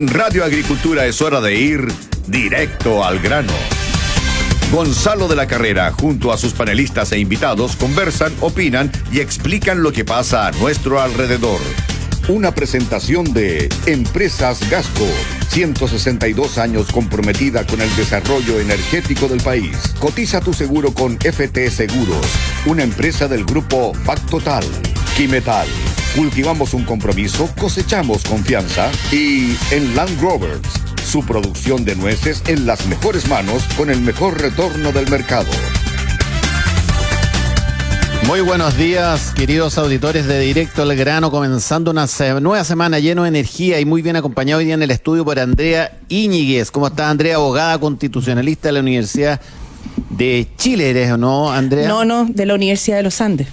Radio Agricultura es hora de ir directo al grano. Gonzalo de la Carrera, junto a sus panelistas e invitados, conversan, opinan y explican lo que pasa a nuestro alrededor. Una presentación de Empresas Gasco, 162 años comprometida con el desarrollo energético del país. Cotiza tu seguro con FT Seguros, una empresa del grupo Factotal. Quimetal, cultivamos un compromiso, cosechamos confianza. Y en Land Growers, su producción de nueces en las mejores manos con el mejor retorno del mercado. Muy buenos días, queridos auditores de Directo al Grano, comenzando una nueva semana lleno de energía y muy bien acompañado hoy día en el estudio por Andrea Íñiguez. ¿Cómo está, Andrea? Abogada constitucionalista de la Universidad de Chile, ¿eres o no, Andrea? No, de la Universidad de los Andes.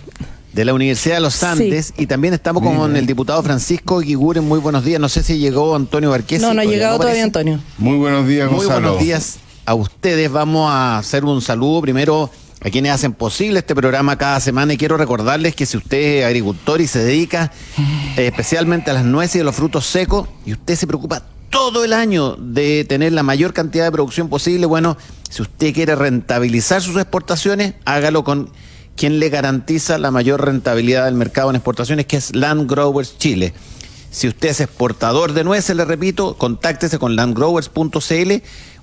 De la Universidad de los Andes, sí. Y también estamos con el diputado Francisco Guiguren. Muy buenos días. No sé si llegó Antonio Barquesi. No ha llegado todavía Antonio. Muy buenos días, Gonzalo. Muy buenos días a ustedes. Vamos a hacer un saludo primero a quienes hacen posible este programa cada semana, y quiero recordarles que si usted es agricultor y se dedica especialmente a las nueces y a los frutos secos, y usted se preocupa todo el año de tener la mayor cantidad de producción posible, bueno, si usted quiere rentabilizar sus exportaciones, hágalo con quien le garantiza la mayor rentabilidad del mercado en exportaciones, que es Land Growers Chile. Si usted es exportador de nueces, le repito, contáctese con landgrowers.cl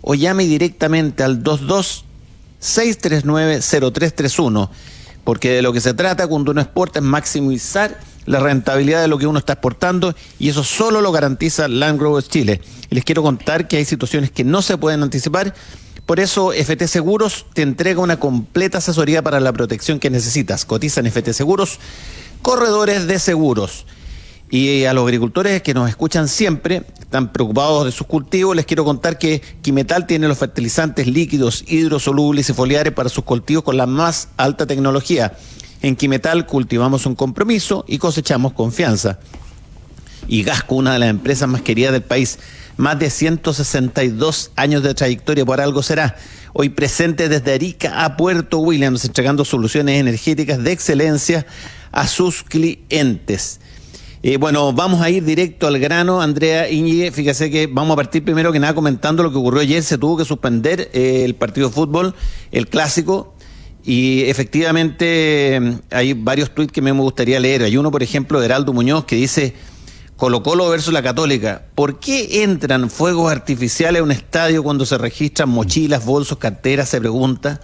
o llame directamente al 22-639-0331, porque de lo que se trata cuando uno exporta es maximizar la rentabilidad de lo que uno está exportando, y eso solo lo garantiza Land Growers Chile. Y les quiero contar que hay situaciones que no se pueden anticipar. Por eso FT Seguros te entrega una completa asesoría para la protección que necesitas. Cotiza en FT Seguros, corredores de seguros. Y a los agricultores que nos escuchan siempre, están preocupados de sus cultivos, les quiero contar que Quimetal tiene los fertilizantes líquidos, hidrosolubles y foliares para sus cultivos con la más alta tecnología. En Quimetal cultivamos un compromiso y cosechamos confianza. Y Gasco, una de las empresas más queridas del país, más de 162 años de trayectoria, por algo será. Hoy presente desde Arica a Puerto Williams, entregando soluciones energéticas de excelencia a sus clientes. Bueno, vamos a ir directo al grano, Andrea Íñiguez. Fíjese que vamos a partir primero que nada comentando lo que ocurrió ayer. Se tuvo que suspender el partido de fútbol, el clásico, y efectivamente hay varios tuits que me gustaría leer. Hay uno, por ejemplo, de Heraldo Muñoz, que dice: Colo-Colo versus la Católica. ¿Por qué entran fuegos artificiales a un estadio cuando se registran mochilas, bolsos, carteras? Se pregunta.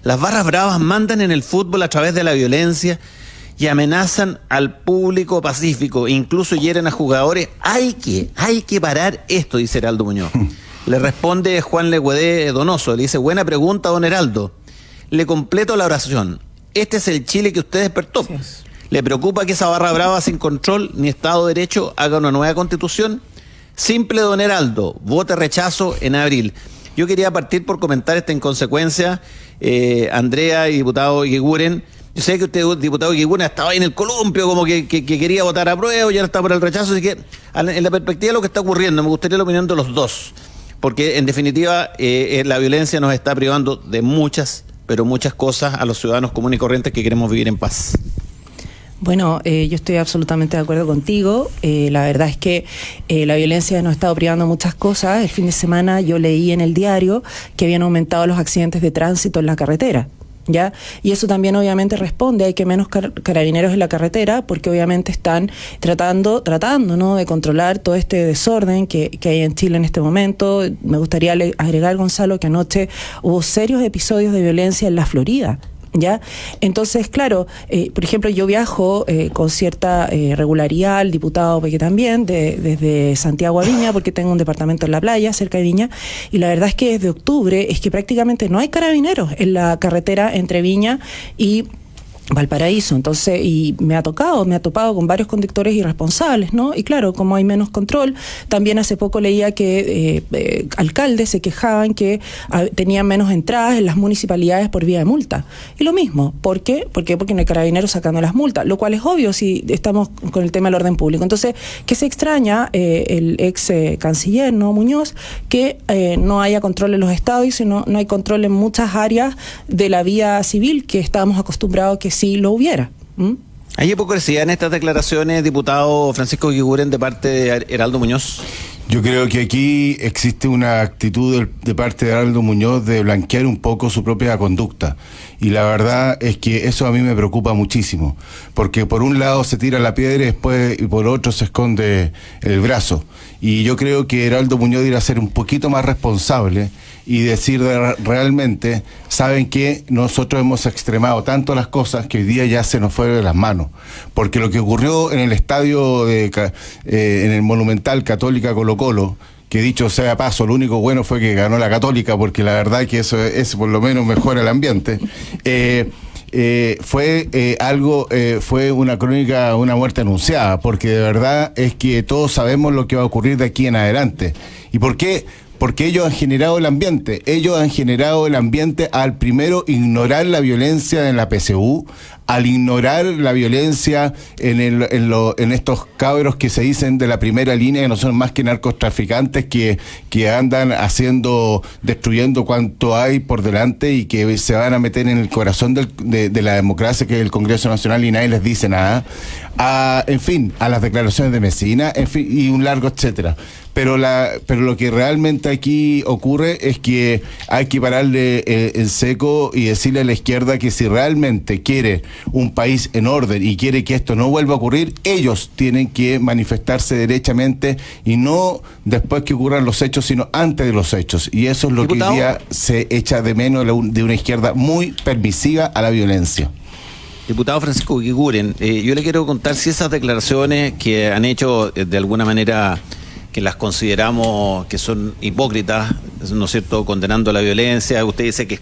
Las barras bravas mandan en el fútbol a través de la violencia y amenazan al público pacífico, incluso hieren a jugadores. Hay que parar esto, dice Heraldo Muñoz. Le responde Juan Legüedé Donoso, le dice: buena pregunta, don Heraldo. Le completo la oración. Este es el Chile que usted despertó. Sí. ¿Le preocupa que esa barra brava sin control ni Estado de Derecho haga una nueva constitución? Simple, don Heraldo, vote rechazo en abril. Yo quería partir por comentar esta inconsecuencia, Andrea y diputado Guiguren. Yo sé que usted, diputado Guiguren, estaba ahí en el columpio, como que quería votar a prueba y ahora está por el rechazo, así que en la perspectiva de lo que está ocurriendo, me gustaría la opinión de los dos, porque en definitiva la violencia nos está privando de muchas, pero muchas cosas a los ciudadanos comunes y corrientes que queremos vivir en paz. Bueno, yo estoy absolutamente de acuerdo contigo. La verdad es que la violencia nos ha estado privando muchas cosas. El fin de semana yo leí en el diario que habían aumentado los accidentes de tránsito en la carretera, ¿ya? Y eso también obviamente responde a que menos carabineros en la carretera, porque obviamente están tratando, ¿no?, de controlar todo este desorden que hay en Chile en este momento. Me gustaría agregar, Gonzalo, que anoche hubo serios episodios de violencia en la Florida, ¿ya? Entonces, claro, por ejemplo, yo viajo con cierta regularidad, el diputado Peque también, desde Santiago a Viña, porque tengo un departamento en la playa, cerca de Viña, y la verdad es que desde octubre es que prácticamente no hay carabineros en la carretera entre Viña y Valparaíso. Entonces, y me ha topado con varios conductores irresponsables, ¿no? Y claro, como hay menos control, también hace poco leía que alcaldes se quejaban que tenían menos entradas en las municipalidades por vía de multa. Y lo mismo, ¿por qué? Porque no hay carabineros sacando las multas, lo cual es obvio si estamos con el tema del orden público. Entonces, ¿qué se extraña el ex canciller, ¿no?, Muñoz, que no haya control en los estados, y no hay control en muchas áreas de la vía civil que estábamos acostumbrados que sí lo hubiera? ¿Hay hipocresía en estas declaraciones, diputado Francisco Guiguren, de parte de Heraldo Muñoz? Yo creo que aquí existe una actitud de parte de Arnaldo Muñoz de blanquear un poco su propia conducta. Y la verdad es que eso a mí me preocupa muchísimo. Porque por un lado se tira la piedra y por otro se esconde el brazo. Y yo creo que Arnaldo Muñoz irá a ser un poquito más responsable y decir realmente, ¿saben qué? Nosotros hemos extremado tanto las cosas que hoy día ya se nos fue de las manos. Porque lo que ocurrió en el estadio, en el Monumental Católica Colo-Colo, que dicho sea paso, lo único bueno fue que ganó la Católica, porque la verdad que eso es por lo menos mejora el ambiente. Fue una crónica, una muerte anunciada, porque de verdad es que todos sabemos lo que va a ocurrir de aquí en adelante. ¿Y por qué? Porque ellos han generado el ambiente. Ellos han generado el ambiente al primero ignorar la violencia en la PSU, al ignorar la violencia en estos cabros que se dicen de la primera línea, que no son más que narcotraficantes que andan destruyendo cuanto hay por delante y que se van a meter en el corazón de la democracia, que es el Congreso Nacional, y nadie les dice nada. En fin, a las declaraciones de Mesina, en fin, y un largo etcétera. Pero lo que realmente aquí ocurre es que hay que pararle en seco y decirle a la izquierda que si realmente quiere un país en orden y quiere que esto no vuelva a ocurrir, ellos tienen que manifestarse derechamente y no después que ocurran los hechos, sino antes de los hechos. Y eso es lo que hoy día se echa de menos de una izquierda muy permisiva a la violencia. Diputado Francisco Guiguren, yo le quiero contar si esas declaraciones que han hecho de alguna manera, que las consideramos que son hipócritas, ¿no es cierto?, condenando la violencia. Usted dice que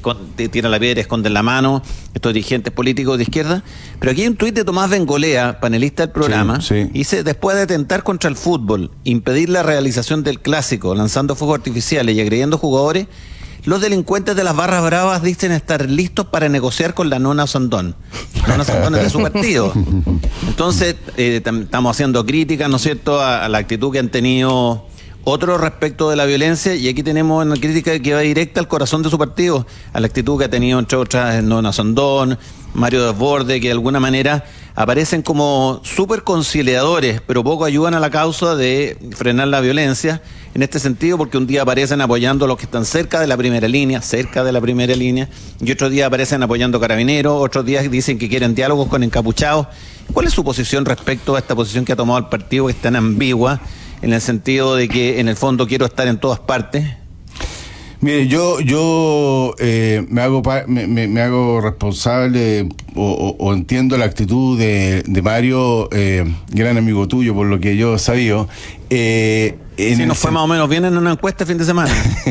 tiran la piedra, esconden la mano, estos dirigentes políticos de izquierda. Pero aquí hay un tuit de Tomás Bengolea, panelista del programa, sí. Dice: después de atentar contra el fútbol, impedir la realización del clásico, lanzando fuegos artificiales y agrediendo jugadores, los delincuentes de las barras bravas dicen estar listos para negociar con la Nona Sandón. La Nona Sandón es de su partido. Entonces, estamos haciendo críticas, ¿no es cierto?, a la actitud que han tenido otros respecto de la violencia, y aquí tenemos una crítica que va directa al corazón de su partido, a la actitud que ha tenido, entre otras, Nona Sandón, Mario Desbordes, que de alguna manera aparecen como súper conciliadores, pero poco ayudan a la causa de frenar la violencia. En este sentido, porque un día aparecen apoyando a los que están cerca de la primera línea, y otros días aparecen apoyando carabineros, otros días dicen que quieren diálogos con encapuchados. ¿Cuál es su posición respecto a esta posición que ha tomado el partido, que es tan ambigua, en el sentido de que en el fondo quiero estar en todas partes? Mire, yo me hago responsable o entiendo la actitud de Mario, gran amigo tuyo, por lo que yo he sabido. Sí, nos fue más o menos bien en una encuesta el fin de semana.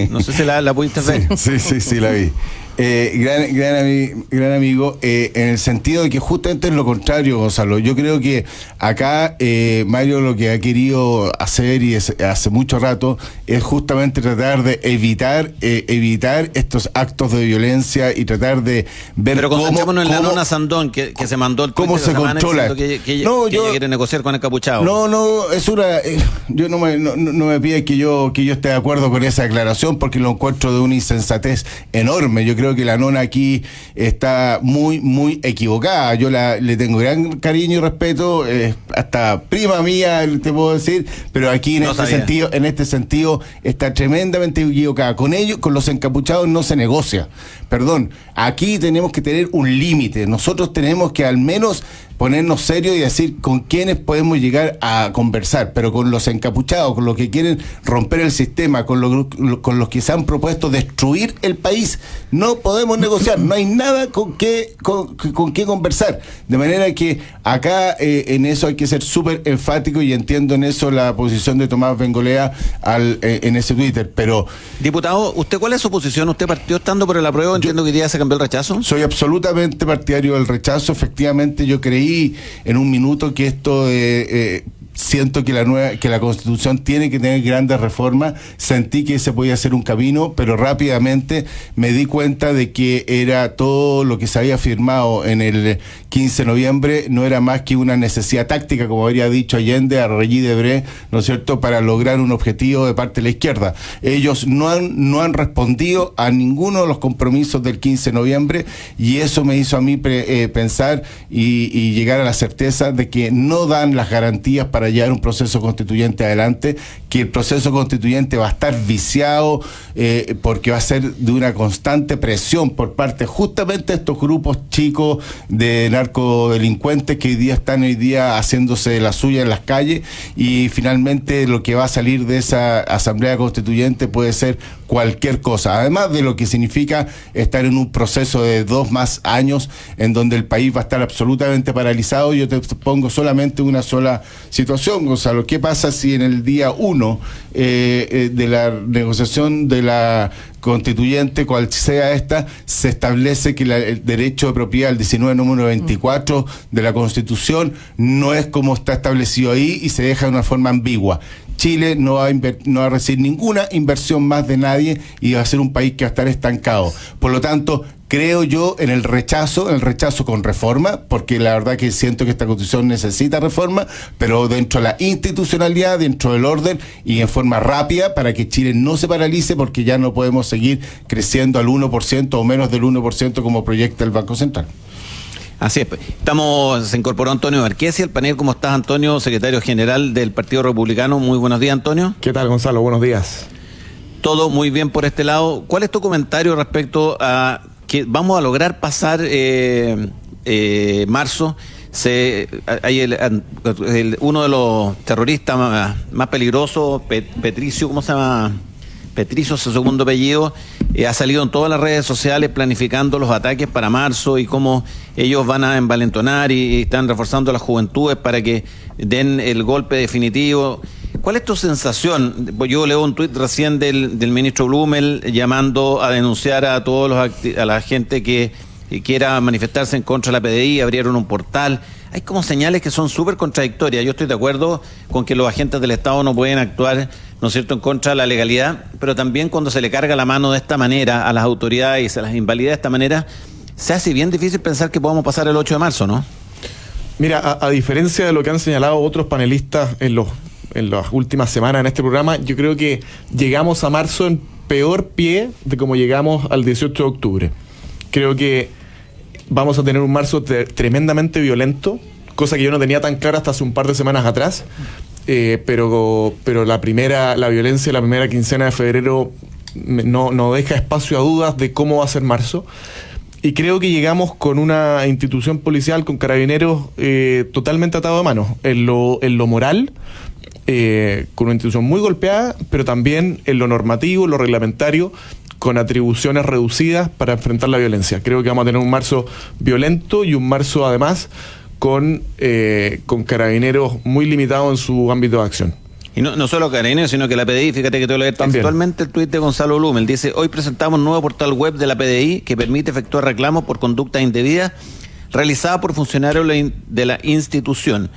No sé si la pudiste ver. Sí, la vi. Gran amigo, en el sentido de que justamente es lo contrario, Gonzalo. Yo creo que acá Mario lo que ha querido hacer, y hace mucho rato, es justamente tratar de evitar estos actos de violencia y tratar de ver. Pero concentrémonos en la Nona Sandón, que se mandó el cómo se controla. Que ella quiere negociar con el capuchado. No, es una. Yo no me pide que yo esté de acuerdo con esa declaración, porque lo encuentro de una insensatez enorme. Yo creo que la Nona aquí está muy, muy equivocada. Yo le tengo gran cariño y respeto, hasta prima mía, te puedo decir, pero aquí en este sentido está tremendamente equivocada. Con ellos, con los encapuchados no se negocia. Perdón, aquí tenemos que tener un límite. Nosotros tenemos que al menos ponernos serios y decir con quiénes podemos llegar a conversar, pero con los encapuchados, con los que quieren romper el sistema, con los que se han propuesto destruir el país, no podemos negociar, no hay nada con qué conversar. De manera que acá en eso hay que ser súper enfático, y entiendo en eso la posición de Tomás Bengolea en ese Twitter. Pero, diputado, ¿usted cuál es su posición? ¿Usted partió estando por el apruebo? Entiendo que hoy día se cambió el rechazo. Soy absolutamente partidario del rechazo. Efectivamente, yo creí en un minuto que esto siento que la Constitución tiene que tener grandes reformas. Sentí que se podía hacer un camino, pero rápidamente me di cuenta de que era todo lo que se había firmado en el 15 de noviembre, no era más que una necesidad táctica, como habría dicho Allende a Regis Debray, ¿no es cierto?, para lograr un objetivo de parte de la izquierda. Ellos no han respondido a ninguno de los compromisos del 15 de noviembre, y eso me hizo a mí pensar y llegar a la certeza de que no dan las garantías para para llevar un proceso constituyente adelante, que el proceso constituyente va a estar viciado porque va a ser de una constante presión por parte justamente de estos grupos chicos de narcodelincuentes que hoy día están haciéndose de la suya en las calles, y finalmente lo que va a salir de esa asamblea constituyente puede ser cualquier cosa, además de lo que significa estar en un proceso de 2 más años en donde el país va a estar absolutamente paralizado. Yo te pongo solamente una sola situación, Gonzalo. ¿Qué pasa si en el día 1 de la negociación de la constituyente, cual sea esta, se establece que el derecho de propiedad, el 19 número 24 de la Constitución, no es como está establecido ahí y se deja de una forma ambigua? Chile no va a recibir ninguna inversión más de nadie y va a ser un país que va a estar estancado. Por lo tanto, creo yo en el rechazo con reforma, porque la verdad que siento que esta Constitución necesita reforma, pero dentro de la institucionalidad, dentro del orden y en forma rápida, para que Chile no se paralice, porque ya no podemos seguir creciendo al 1% o menos del 1% como proyecta el Banco Central. Así es. Se incorporó Antonio Marquesi al panel. ¿Cómo estás, Antonio? Secretario general del Partido Republicano. Muy buenos días, Antonio. ¿Qué tal, Gonzalo? Buenos días. Todo muy bien por este lado. ¿Cuál es tu comentario respecto a que vamos a lograr pasar marzo? Uno de los terroristas más peligrosos, Petricio, ¿cómo se llama? Petricio, su segundo apellido, ha salido en todas las redes sociales planificando los ataques para marzo y cómo ellos van a envalentonar y están reforzando a las juventudes para que den el golpe definitivo. ¿Cuál es tu sensación? Yo leo un tuit recién del ministro Blumel llamando a denunciar a a la gente que quiera manifestarse en contra de la PDI, abrieron un portal. Hay como señales que son súper contradictorias. Yo estoy de acuerdo con que los agentes del Estado no pueden actuar, ¿no es cierto?, en contra de la legalidad, pero también cuando se le carga la mano de esta manera a las autoridades y se las invalida de esta manera, se hace bien difícil pensar que podamos pasar el 8 de marzo, ¿no? Mira, a diferencia de lo que han señalado otros panelistas en las últimas semanas en este programa, yo creo que llegamos a marzo en peor pie de como llegamos al 18 de octubre. Creo que vamos a tener un marzo tremendamente violento, cosa que yo no tenía tan clara hasta hace un par de semanas atrás, pero la violencia de la primera quincena de febrero no deja espacio a dudas de cómo va a ser marzo. Y creo que llegamos con una institución policial, con Carabineros totalmente atado de manos, en lo moral, con una institución muy golpeada, pero también en lo normativo, lo reglamentario, con atribuciones reducidas para enfrentar la violencia. Creo que vamos a tener un marzo violento y un marzo además con Carabineros muy limitados en su ámbito de acción. Y no solo Carabineros, sino que la PDI, fíjate que te voy a leer textualmente el tuit de Gonzalo Blumel. Dice: hoy presentamos un nuevo portal web de la PDI que permite efectuar reclamos por conductas indebidas realizadas por funcionarios de la institución.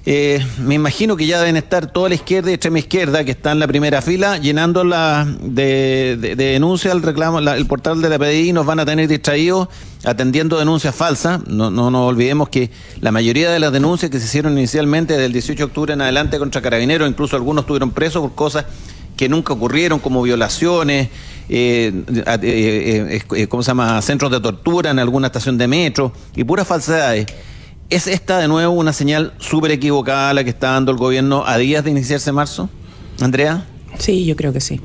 Me imagino que ya deben estar toda la izquierda y extrema izquierda que está en la primera fila llenando de denuncia el reclamo, el portal de la PDI. Nos van a tener distraídos atendiendo denuncias falsas. No nos olvidemos que la mayoría de las denuncias que se hicieron inicialmente del 18 de octubre en adelante contra Carabineros, incluso algunos estuvieron presos por cosas que nunca ocurrieron, como violaciones, ¿cómo se llama?, centros de tortura en alguna estación de metro y puras falsedades. ¿Es esta de nuevo una señal súper equivocada la que está dando el gobierno a días de iniciarse marzo? ¿Andrea? Sí, yo creo que sí.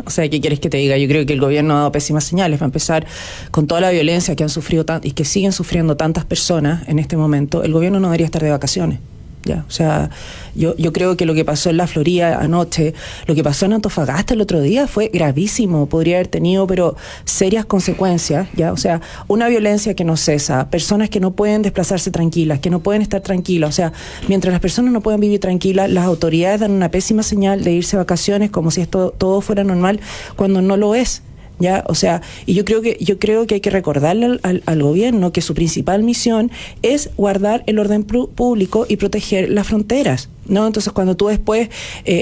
O sea, ¿qué quieres que te diga? Yo creo que el gobierno ha dado pésimas señales. Va a empezar con toda la violencia que han sufrido y que siguen sufriendo tantas personas en este momento. El gobierno no debería estar de vacaciones. Ya, o sea, yo creo que lo que pasó en la Florida anoche, lo que pasó en Antofagasta el otro día fue gravísimo, podría haber tenido pero serias consecuencias, ya, o sea, una violencia que no cesa, personas que no pueden desplazarse tranquilas, que no pueden estar tranquilas, o sea, mientras las personas no puedan vivir tranquilas, las autoridades dan una pésima señal de irse a vacaciones como si esto todo fuera normal cuando no lo es. Ya, o sea, y yo creo que hay que recordarle al gobierno que su principal misión es guardar el orden público y proteger las fronteras, ¿no? Entonces, cuando tú después,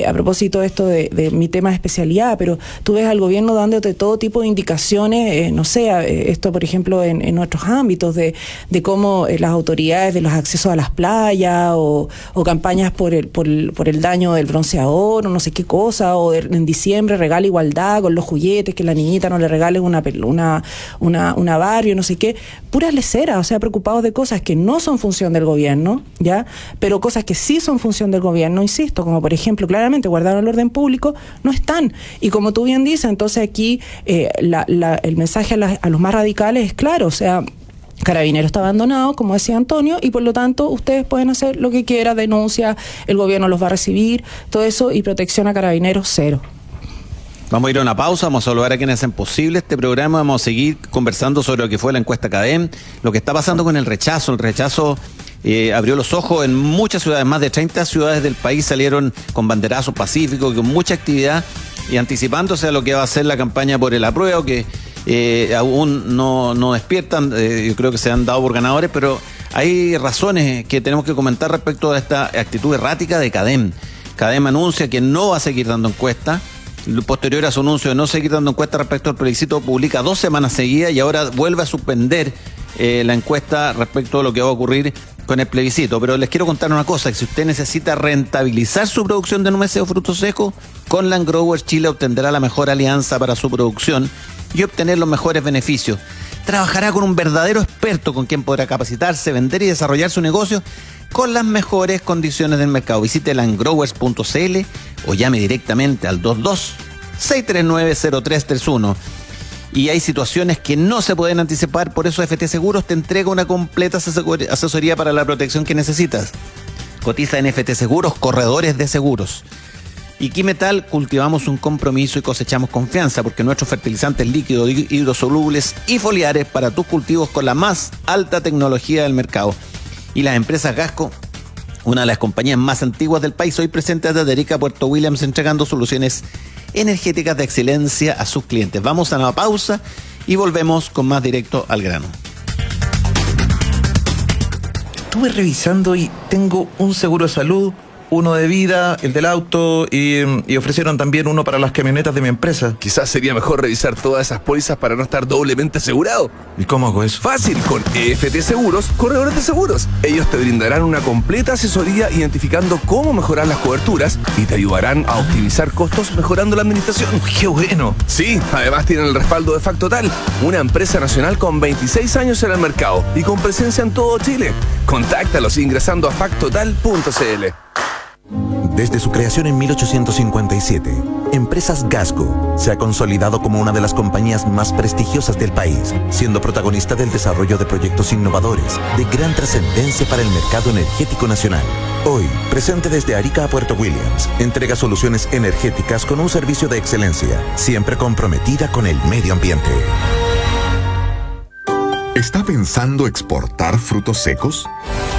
a propósito de esto de mi tema de especialidad, pero tú ves al gobierno dándote todo tipo de indicaciones, no sé, esto por ejemplo en otros ámbitos de cómo las autoridades de los accesos a las playas o campañas por el daño del bronceador o no sé qué cosa, o en diciembre regala igualdad con los juguetes, que la niñita no le regalen una Barbie o no sé qué, puras leceras, o sea, preocupados de cosas que no son función del gobierno, ¿ya? Pero cosas que sí son función intervención del gobierno, insisto, como por ejemplo, claramente guardar el orden público, no están. Y como tú bien dices, entonces aquí el mensaje a los más radicales es claro, o sea, Carabineros está abandonado, como decía Antonio, y por lo tanto ustedes pueden hacer lo que quieran, denuncia, el gobierno los va a recibir, todo eso, y protección a Carabineros, cero. Vamos a ir a una pausa, vamos a saludar a quienes hacen posible este programa, vamos a seguir conversando sobre lo que fue la encuesta CADEM, lo que está pasando con el rechazo. El rechazo abrió los ojos en muchas ciudades, más de 30 ciudades del país salieron con banderazos pacíficos, con mucha actividad y anticipándose a lo que va a ser la campaña por el apruebo, que aún no despiertan, yo creo que se han dado por ganadores, pero hay razones que tenemos que comentar respecto a esta actitud errática de CADEM. CADEM anuncia que no va a seguir dando encuestas. Posterior a su anuncio de no seguir dando encuestas respecto al plebiscito, publica 2 semanas seguidas y ahora vuelve a suspender la encuesta respecto a lo que va a ocurrir con el plebiscito. Pero les quiero contar una cosa, que si usted necesita rentabilizar su producción de nueces o frutos secos, con Land Growers Chile obtendrá la mejor alianza para su producción y obtener los mejores beneficios. Trabajará con un verdadero experto con quien podrá capacitarse, vender y desarrollar su negocio con las mejores condiciones del mercado. Visite landgrowers.cl o llame directamente al 22-639-0331. Y hay situaciones que no se pueden anticipar, por eso FT Seguros te entrega una completa asesoría para la protección que necesitas. Cotiza en FT Seguros, corredores de seguros. Y Quimetal, cultivamos un compromiso y cosechamos confianza, porque nuestros fertilizantes líquidos, hidrosolubles y foliares para tus cultivos con la más alta tecnología del mercado. Y las empresas Gasco, una de las compañías más antiguas del país, hoy presente desde Arica, Puerto Williams, entregando soluciones energéticas de excelencia a sus clientes. Vamos a una pausa y volvemos con más directo al grano. Estuve revisando y tengo un seguro de salud, uno de vida, el del auto y ofrecieron también uno para las camionetas de mi empresa. Quizás sería mejor revisar todas esas pólizas para no estar doblemente asegurado. ¿Y cómo hago eso? Fácil, con EFT Seguros, corredores de seguros. Ellos te brindarán una completa asesoría identificando cómo mejorar las coberturas y te ayudarán a optimizar costos mejorando la administración. ¡Qué bueno! Sí, además tienen el respaldo de Factotal, una empresa nacional con 26 años en el mercado y con presencia en todo Chile. Contáctalos ingresando a factotal.cl. Desde su creación en 1857, Empresas Gasco se ha consolidado como una de las compañías más prestigiosas del país, siendo protagonista del desarrollo de proyectos innovadores de gran trascendencia para el mercado energético nacional. Hoy, presente desde Arica a Puerto Williams, entrega soluciones energéticas con un servicio de excelencia, siempre comprometida con el medio ambiente. ¿Está pensando exportar frutos secos?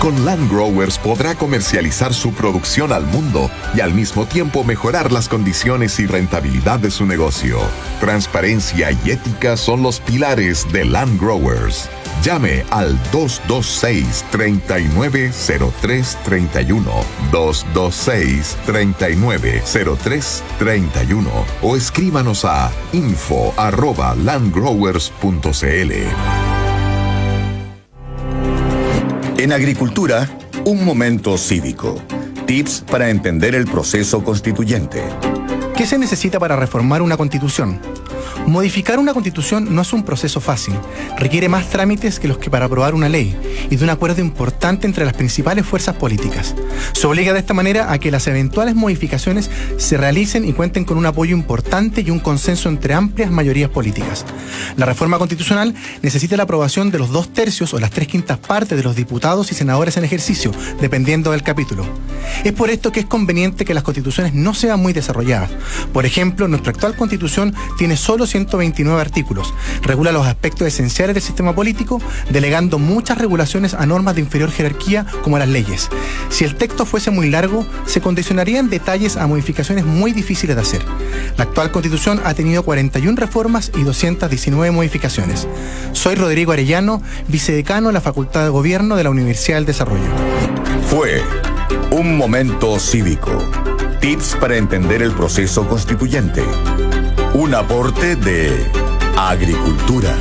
Con Land Growers podrá comercializar su producción al mundo y al mismo tiempo mejorar las condiciones y rentabilidad de su negocio. Transparencia y ética son los pilares de Land Growers. Llame al 226-390331, 226-390331 o escríbanos a info@landgrowers.cl. En agricultura, un momento cívico. Tips para entender el proceso constituyente. ¿Qué se necesita para reformar una constitución? Modificar una constitución no es un proceso fácil, requiere más trámites que los que para aprobar una ley y de un acuerdo importante entre las principales fuerzas políticas. Se obliga de esta manera a que las eventuales modificaciones se realicen y cuenten con un apoyo importante y un consenso entre amplias mayorías políticas. La reforma constitucional necesita la aprobación de los 2/3 o las 3/5 partes de los diputados y senadores en ejercicio, dependiendo del capítulo. Es por esto que es conveniente que las constituciones no sean muy desarrolladas. Por ejemplo, nuestra actual constitución tiene solo 129 artículos, regula los aspectos esenciales del sistema político, delegando muchas regulaciones a normas de inferior jerarquía como las leyes. Si el texto fuese muy largo, se condicionarían detalles a modificaciones muy difíciles de hacer. La actual constitución ha tenido 41 reformas y 219 modificaciones. Soy Rodrigo Arellano, vicedecano de la Facultad de Gobierno de la Universidad del Desarrollo. Fue un momento cívico. Tips para entender el proceso constituyente. Un aporte de Agricultura.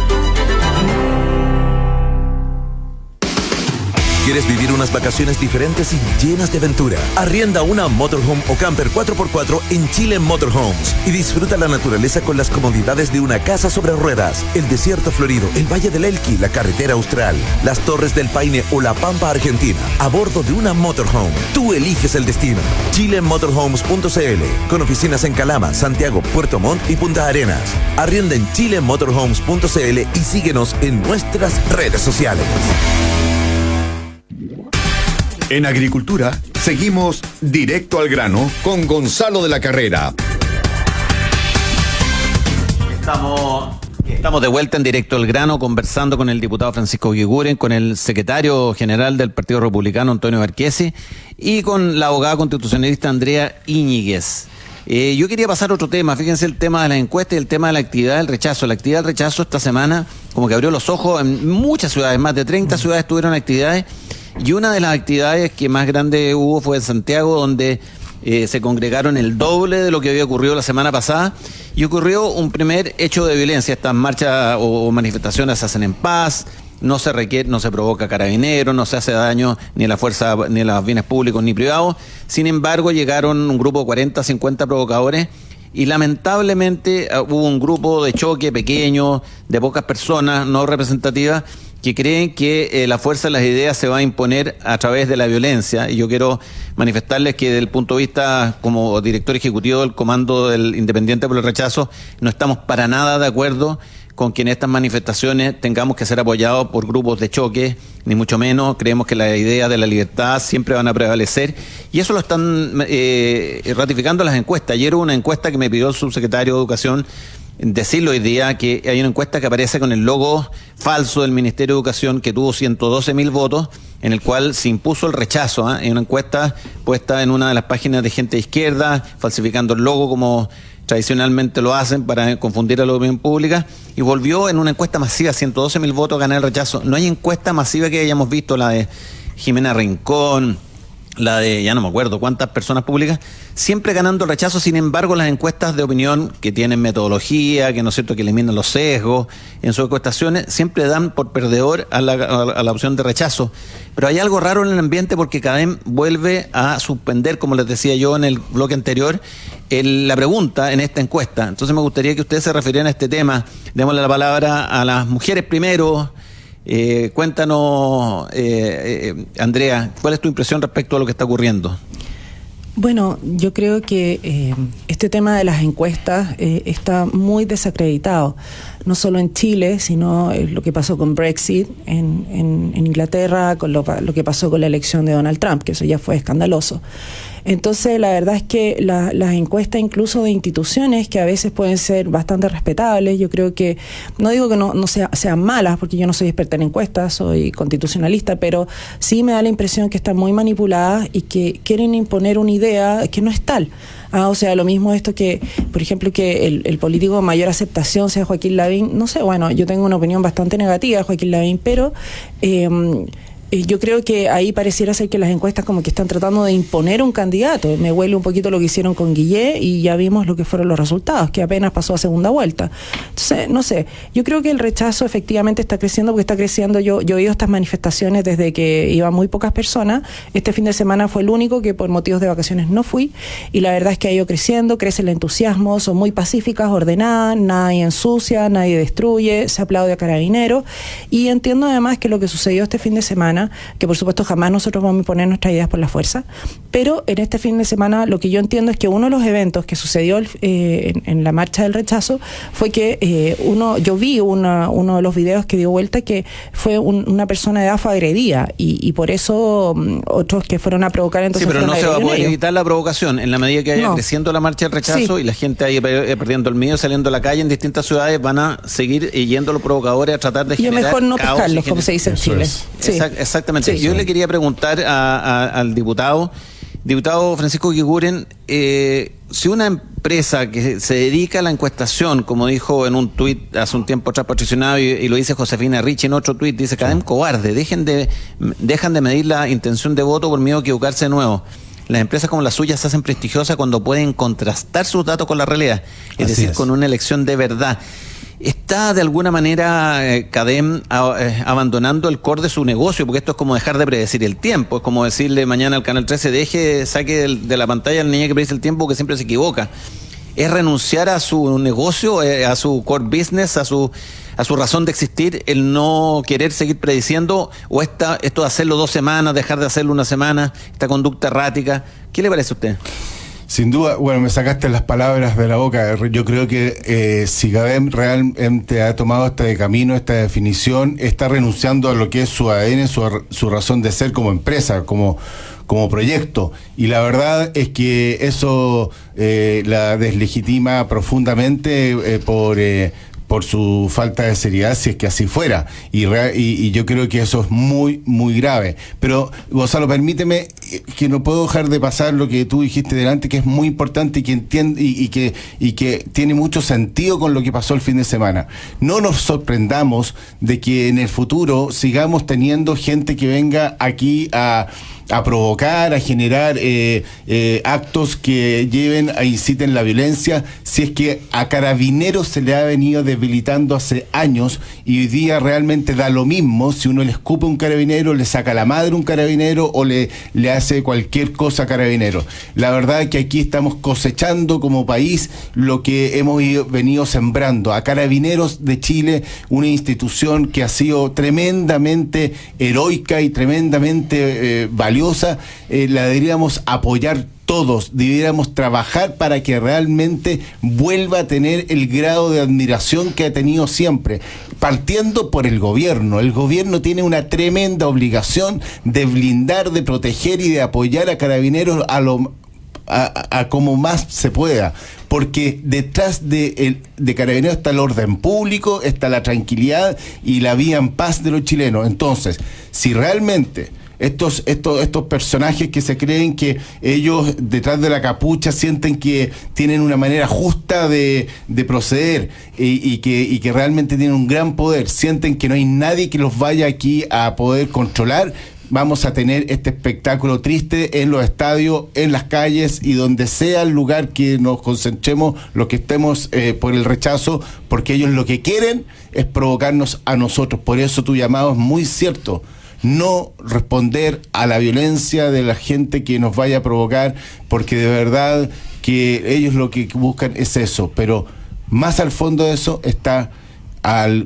¿Quieres vivir unas vacaciones diferentes y llenas de aventura? Arrienda una motorhome o camper 4x4 en Chile Motorhomes y disfruta la naturaleza con las comodidades de una casa sobre ruedas, el desierto florido, el Valle del Elqui, la carretera austral, las Torres del Paine o la Pampa Argentina, a bordo de una motorhome. Tú eliges el destino. chilemotorhomes.cl, con oficinas en Calama, Santiago, Puerto Montt y Punta Arenas. Arrienda en chilemotorhomes.cl y síguenos en nuestras redes sociales. En agricultura, seguimos directo al grano con Gonzalo de la Carrera. Estamos de vuelta en Directo al Grano conversando con el diputado Francisco Guiguren, con el secretario general del Partido Republicano, Antonio Barquesi, y con la abogada constitucionalista Andrea Íñiguez. Yo quería pasar a otro tema, fíjense el tema de las encuestas y el tema de la actividad del rechazo. La actividad del rechazo esta semana como que abrió los ojos en muchas ciudades, más de 30 ciudades tuvieron actividades, y una de las actividades que más grande hubo fue en Santiago, donde se congregaron el doble de lo que había ocurrido la semana pasada, y ocurrió un primer hecho de violencia. Estas marchas o manifestaciones se hacen en paz, no se provoca carabineros, no se hace daño ni a la fuerza, ni a los bienes públicos ni privados. Sin embargo, llegaron un grupo de 40, 50 provocadores y lamentablemente hubo un grupo de choque pequeño, de pocas personas, no representativas, que creen que la fuerza de las ideas se va a imponer a través de la violencia. Y yo quiero manifestarles que desde el punto de vista como director ejecutivo del Comando del Independiente por el Rechazo, no estamos para nada de acuerdo con que en estas manifestaciones tengamos que ser apoyados por grupos de choque, ni mucho menos. Creemos que las ideas de la libertad siempre van a prevalecer, y eso lo están ratificando las encuestas. Ayer hubo una encuesta que me pidió el subsecretario de Educación decirlo hoy día, que hay una encuesta que aparece con el logo falso del Ministerio de Educación, que tuvo 112.000 votos, en el cual se impuso el rechazo. En una encuesta puesta en una de las páginas de gente de izquierda, falsificando el logo como tradicionalmente lo hacen para confundir a la opinión pública, y volvió en una encuesta masiva, 112.000 votos a ganar el rechazo. No hay encuesta masiva que hayamos visto, la de Jimena Rincón, la de, ya no me acuerdo cuántas personas públicas, siempre ganando el rechazo. Sin embargo, las encuestas de opinión que tienen metodología, que no es cierto, que eliminan los sesgos en sus encuestaciones, siempre dan por perdedor a la opción de rechazo. Pero hay algo raro en el ambiente, porque CADEM vuelve a suspender, como les decía yo en el bloque anterior, la pregunta en esta encuesta. Entonces me gustaría que ustedes se refirieran a este tema. Démosle la palabra a las mujeres primero. Cuéntanos, Andrea, ¿cuál es tu impresión respecto a lo que está ocurriendo? Bueno, yo creo que este tema de las encuestas está muy desacreditado, no solo en Chile, sino lo que pasó con Brexit en Inglaterra, con lo que pasó con la elección de Donald Trump, que eso ya fue escandaloso. Entonces, la verdad es que las encuestas incluso de instituciones, que a veces pueden ser bastante respetables, yo creo que, no digo que no sean malas, porque yo no soy experta en encuestas, soy constitucionalista, pero sí me da la impresión que están muy manipuladas y que quieren imponer una idea que no es tal. O sea, lo mismo esto que, por ejemplo, que el político de mayor aceptación sea Joaquín Lavín. No sé, bueno, yo tengo una opinión bastante negativa de Joaquín Lavín, pero yo creo que ahí pareciera ser que las encuestas como que están tratando de imponer un candidato. Me huele un poquito lo que hicieron con Guillé, y ya vimos lo que fueron los resultados, que apenas pasó a segunda vuelta. Entonces, no sé, yo creo que el rechazo efectivamente está creciendo, porque está creciendo. Yo he oído estas manifestaciones desde que iban muy pocas personas. Este fin de semana fue el único que por motivos de vacaciones no fui, y la verdad es que ha ido creciendo, crece el entusiasmo, son muy pacíficas, ordenadas, nadie ensucia, nadie destruye, se aplaude a Carabineros, y entiendo además que lo que sucedió este fin de semana, que por supuesto jamás nosotros vamos a imponer nuestras ideas por la fuerza, pero en este fin de semana lo que yo entiendo es que uno de los eventos que sucedió en la marcha del rechazo fue que yo vi uno de los videos que dio vuelta, que fue una persona de edad fue agredida, y por eso otros que fueron a provocar, entonces sí, pero no se va a poder ellos. Evitar la provocación en la medida que vaya creciendo la marcha del rechazo, sí, y la gente ahí perdiendo el miedo, saliendo a la calle en distintas ciudades, van a seguir yendo los provocadores a tratar de generar mejor no caos, pescarlos, como se dice en Chile. Sí. Exactamente. Sí, yo le quería preguntar al diputado Francisco Guiguren, si una empresa que se dedica a la encuestación, como dijo en un tuit hace un tiempo atrás patrocinado, y lo dice Josefina Rich en otro tuit, dice: CADEM cobarde, dejan de medir la intención de voto por miedo a equivocarse de nuevo. Las empresas como las suyas se hacen prestigiosas cuando pueden contrastar sus datos con la realidad, es decir, con una elección de verdad. ¿Está de alguna manera CADEM abandonando el core de su negocio? Porque esto es como dejar de predecir el tiempo. Es como decirle mañana al Canal 13, saque de la pantalla al niño que predice el tiempo, que siempre se equivoca. ¿Es renunciar a su negocio, a su core business, a su razón de existir, el no querer seguir prediciendo? ¿O esto de hacerlo 2 semanas, dejar de hacerlo 1 semana, esta conducta errática? ¿Qué le parece a usted? Sin duda, bueno, me sacaste las palabras de la boca. Yo creo que si CADEM realmente ha tomado este camino, esta definición, está renunciando a lo que es su ADN, su razón de ser como empresa, como proyecto. Y la verdad es que eso la deslegitima profundamente por su falta de seriedad, si es que así fuera. Y yo creo que eso es muy, muy grave. Pero, Gonzalo, permíteme que no puedo dejar de pasar lo que tú dijiste delante, que es muy importante y que entiende y que tiene mucho sentido con lo que pasó el fin de semana. No nos sorprendamos de que en el futuro sigamos teniendo gente que venga aquí a provocar, a generar actos que lleven a inciten la violencia, si es que a Carabineros se le ha venido debilitando hace años y hoy día realmente da lo mismo si uno le escupe a un carabinero, le saca la madre a un carabinero o le hace cualquier cosa a Carabineros. La verdad es que aquí estamos cosechando como país lo que hemos venido sembrando. A Carabineros de Chile, una institución que ha sido tremendamente heroica y tremendamente valiosa, la deberíamos apoyar todos, deberíamos trabajar para que realmente vuelva a tener el grado de admiración que ha tenido siempre, partiendo por el gobierno. El gobierno tiene una tremenda obligación de blindar, de proteger y de apoyar a Carabineros a como más se pueda, porque detrás de Carabineros está el orden público, está la tranquilidad y la vida en paz de los chilenos. Entonces, si realmente estos personajes que se creen que ellos detrás de la capucha sienten que tienen una manera justa de proceder y que realmente tienen un gran poder, sienten que no hay nadie que los vaya aquí a poder controlar, vamos a tener este espectáculo triste en los estadios, en las calles y donde sea el lugar que nos concentremos, los que estemos por el rechazo, porque ellos lo que quieren es provocarnos a nosotros. Por eso tu llamado es muy cierto. No responder a la violencia de la gente que nos vaya a provocar, porque de verdad que ellos lo que buscan es eso, pero más al fondo de eso está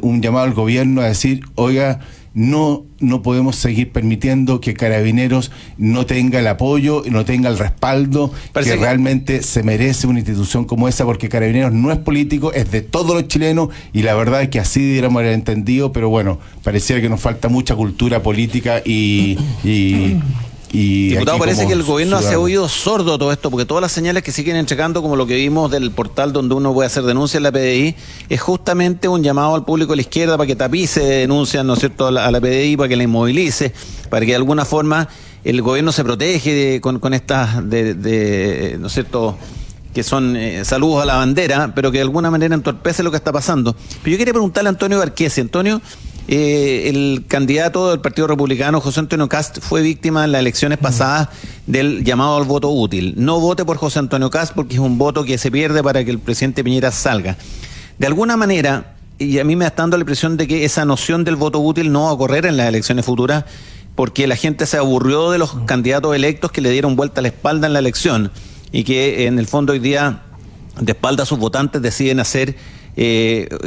un llamado al gobierno a decir, oiga, no podemos seguir permitiendo que Carabineros no tenga el apoyo, no tenga el respaldo que realmente se merece una institución como esa, porque Carabineros no es político, es de todos los chilenos y la verdad es que así deberíamos haber entendido, pero bueno, pareciera que nos falta mucha cultura política y diputado, parece que el gobierno hace oído sordo a todo esto, porque todas las señales que siguen entregando, como lo que vimos del portal donde uno puede hacer denuncias en la PDI, es justamente un llamado al público de la izquierda para que tapice denuncias, ¿no es cierto?, a la PDI, para que la inmovilice, para que de alguna forma el gobierno se protege con estas, ¿no es cierto?, que son saludos a la bandera, pero que de alguna manera entorpece lo que está pasando. Pero yo quería preguntarle a Antonio Barquesi. Antonio, el candidato del Partido Republicano, José Antonio Kast, fue víctima en las elecciones pasadas del llamado al voto útil. No vote por José Antonio Kast porque es un voto que se pierde para que el presidente Piñera salga. De alguna manera, y a mí me está dando la impresión de que esa noción del voto útil no va a ocurrir en las elecciones futuras, porque la gente se aburrió de los candidatos electos que le dieron vuelta a la espalda en la elección y que en el fondo hoy día de espalda a sus votantes deciden hacer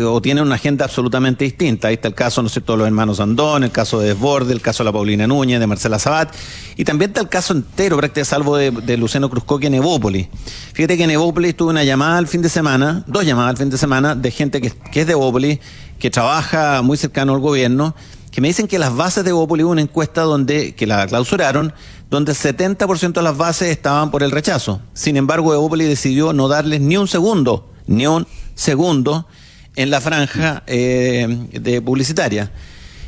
o tienen una agenda absolutamente distinta. Ahí está el caso, ¿no es cierto?, de los hermanos Andón, el caso de Desbordes, el caso de la Paulina Núñez, de Marcela Sabat, y también está el caso entero, prácticamente salvo de Luciano Cruzcoque en Evópolis. Fíjate que en Evópolis tuve una llamada al fin de semana, 2 llamadas al fin de semana, de gente que es de Evópolis, que trabaja muy cercano al gobierno, que me dicen que las bases de Evópolis, hubo una encuesta que la clausuraron, donde el 70% de las bases estaban por el rechazo. Sin embargo, Evópolis decidió no darles ni un segundo en la franja de publicitaria.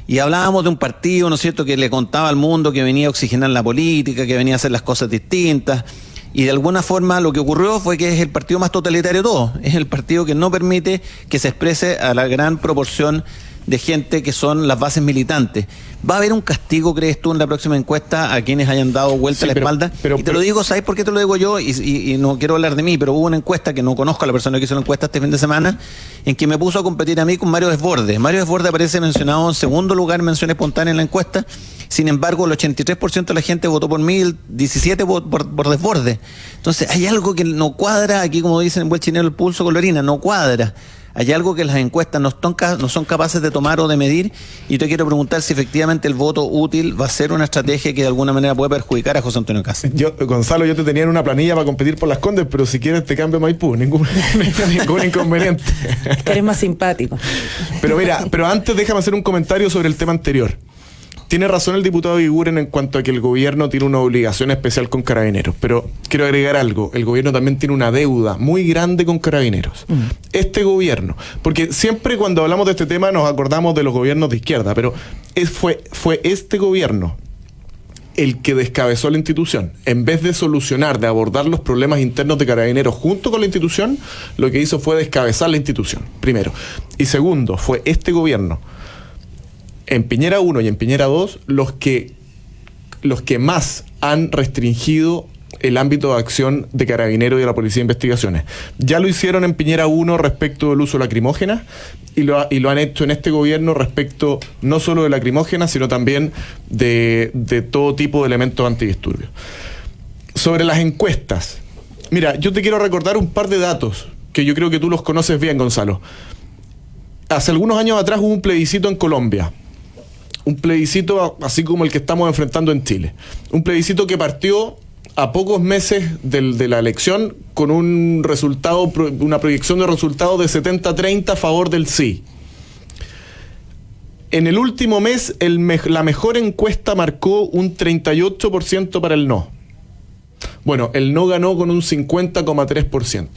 Y hablábamos de un partido, ¿no es cierto?, que le contaba al mundo que venía a oxigenar la política, que venía a hacer las cosas distintas. Y de alguna forma lo que ocurrió fue que es el partido más totalitario de todos. Es el partido que no permite que se exprese a la gran proporción de gente que son las bases militantes. ¿Va a haber un castigo, crees tú, en la próxima encuesta a quienes hayan dado vuelta a la espalda? Y te lo digo, ¿sabes por qué te lo digo yo? Y no quiero hablar de mí, pero hubo una encuesta que no conozco a la persona que hizo la encuesta este fin de semana, en que me puso a competir a mí con Mario Desbordes. Mario Desbordes aparece mencionado en segundo lugar, mención espontánea en la encuesta. Sin embargo, el 83% de la gente votó por mí, el 17% por Desbordes. Entonces, hay algo que no cuadra, aquí como dicen en buen chinelo, el pulso con la orina, no cuadra. Hay algo que las encuestas no son capaces de tomar o de medir, y te quiero preguntar si efectivamente el voto útil va a ser una estrategia que de alguna manera puede perjudicar a José Antonio Cast. Gonzalo, yo te tenía en una planilla para competir por Las Condes, pero si quieres te cambio a Maipú, ningún inconveniente. Eres más simpático. Pero antes déjame hacer un comentario sobre el tema anterior. Tiene razón el diputado Eguiguren en cuanto a que el gobierno tiene una obligación especial con Carabineros, pero quiero agregar algo, el gobierno también tiene una deuda muy grande con Carabineros. Este gobierno, porque siempre cuando hablamos de este tema nos acordamos de los gobiernos de izquierda, pero fue este gobierno el que descabezó la institución. En vez de solucionar, de abordar los problemas internos de Carabineros junto con la institución, lo que hizo fue descabezar la institución, primero. Y segundo, fue este gobierno, en Piñera 1 y en Piñera 2, los que más han restringido el ámbito de acción de Carabineros y de la Policía de Investigaciones. Ya lo hicieron en Piñera 1 respecto del uso de lacrimógenas y lo han hecho en este gobierno respecto no solo de lacrimógenas, sino también de todo tipo de elementos antidisturbios. Sobre las encuestas, mira, yo te quiero recordar un par de datos que yo creo que tú los conoces bien, Gonzalo. Hace algunos años atrás hubo un plebiscito en Colombia. Un plebiscito así como el que estamos enfrentando en Chile. Un plebiscito que partió a pocos meses de la elección con un resultado, una proyección de resultados de 70-30 a favor del sí. En el último mes, la mejor encuesta marcó un 38% para el no. Bueno, el no ganó con un 50,3%.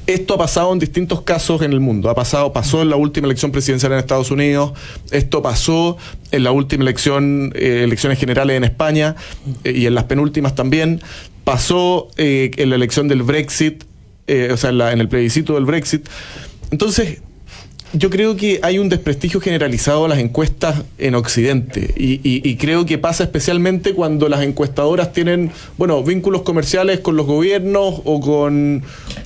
Esto ha pasado en distintos casos en el mundo. Pasó en la última elección presidencial en Estados Unidos, esto pasó en la última elecciones generales en España y en las penúltimas también. Pasó en la elección del Brexit, en el plebiscito del Brexit. Entonces, yo creo que hay un desprestigio generalizado a las encuestas en Occidente y creo que pasa especialmente cuando las encuestadoras tienen, vínculos comerciales con los gobiernos o con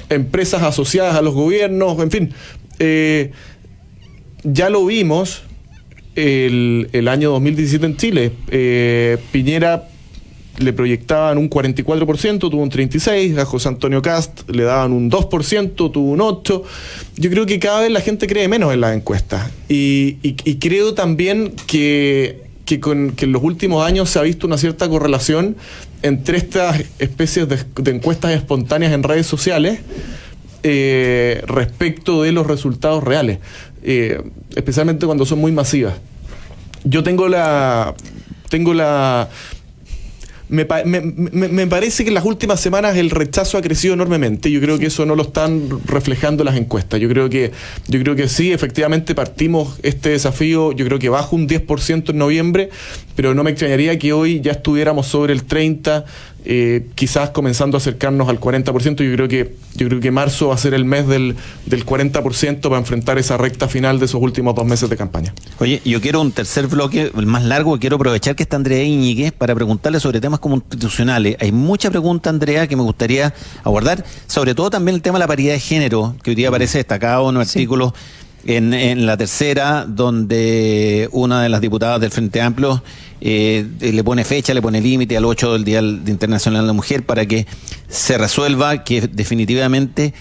empresas asociadas a los gobiernos, en fin. Ya lo vimos el año 2017 en Chile. Piñera le proyectaban un 44%, tuvo un 36%, a José Antonio Cast le daban un 2%, tuvo un 8%. Yo creo que cada vez la gente cree menos en las encuestas. Y creo también que en los últimos años se ha visto una cierta correlación entre estas especies de encuestas espontáneas en redes sociales respecto de los resultados reales, especialmente cuando son muy masivas. Yo me parece que en las últimas semanas el rechazo ha crecido enormemente. Yo creo que eso no lo están reflejando las encuestas. Yo creo que sí, efectivamente partimos este desafío, yo creo que bajo un 10% en noviembre, pero no me extrañaría que hoy ya estuviéramos sobre el 30%, quizás comenzando a acercarnos al 40%. Yo creo que marzo va a ser el mes del 40% para enfrentar esa recta final de esos últimos 2 meses de campaña. Oye, yo quiero un tercer bloque, el más largo, quiero aprovechar que está Andrea Íñiguez para preguntarle sobre temas constitucionales. Hay mucha pregunta, Andrea, que me gustaría abordar, sobre todo también el tema de la paridad de género, que hoy día aparece destacado en un artículo en La Tercera, donde una de las diputadas del Frente Amplio le pone fecha, le pone límite al 8 del Día Internacional de la Mujer para que se resuelva que definitivamente